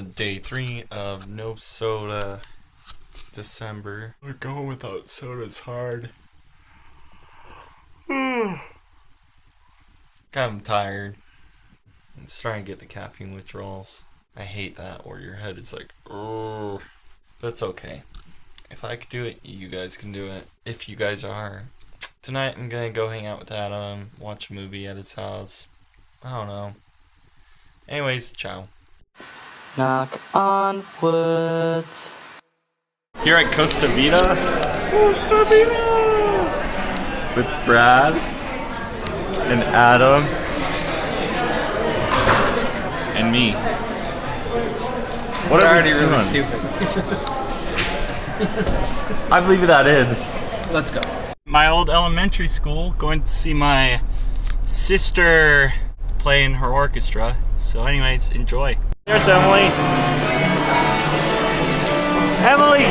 Day 3 of no soda December. Going without soda is hard. Kind of tired. I'm starting to get the caffeine withdrawals. I hate that where your head is like, oh. That's okay. If I could do it, you guys can do it. If you guys are. Tonight I'm gonna go hang out with Adam, watch a movie at his house. I don't know. Anyways, ciao. Knock on woods. Here at Costa Vida. Costa Vida! With Brad and Adam and me. What are we doing? Really stupid. I'm leaving that in. Let's go. My old elementary school, going to see my sister play in her orchestra. So anyways, enjoy. There's Emily. Emily!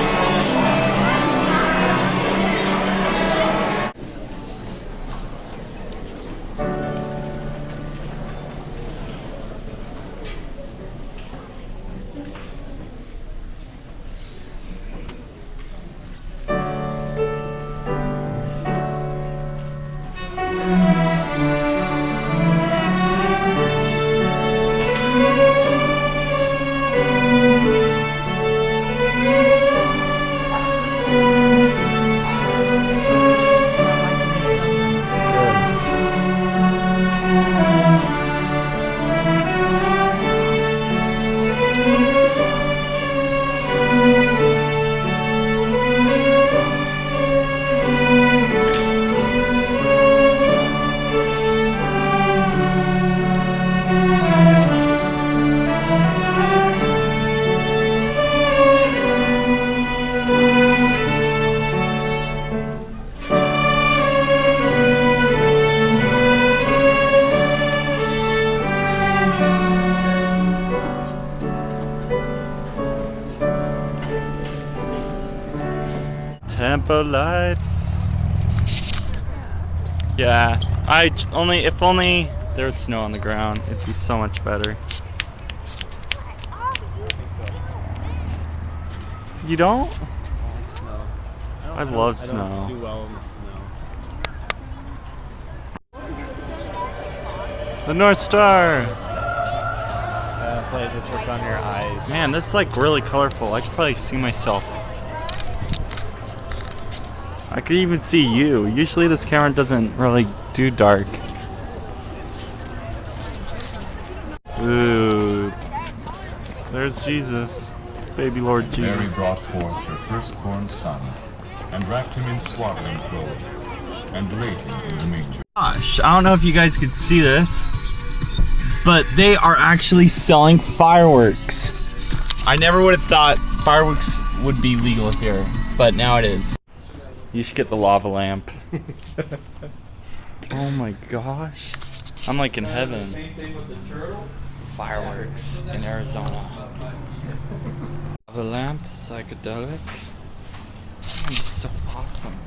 Tempo lights. Yeah, if only there was snow on the ground, it'd be so much better. You don't? I like snow. I love snow. I don't do well in the snow. The North Star. Play the trick on your eyes. Man, this is like really colorful. I could probably see myself. I could even see you. Usually this camera doesn't really do dark. Ooh. There's Jesus. Baby Lord Jesus. Mary brought forth her firstborn son, and wrapped him in swaddling clothes, and laid him in the manger. Gosh, I don't know if you guys could see this, but they are actually selling fireworks. I never would have thought fireworks would be legal here, but now it is. You should get the lava lamp. Oh my gosh. I'm like in heaven. Same thing with the turtle. Fireworks in Arizona. Lava lamp, psychedelic. This is so awesome.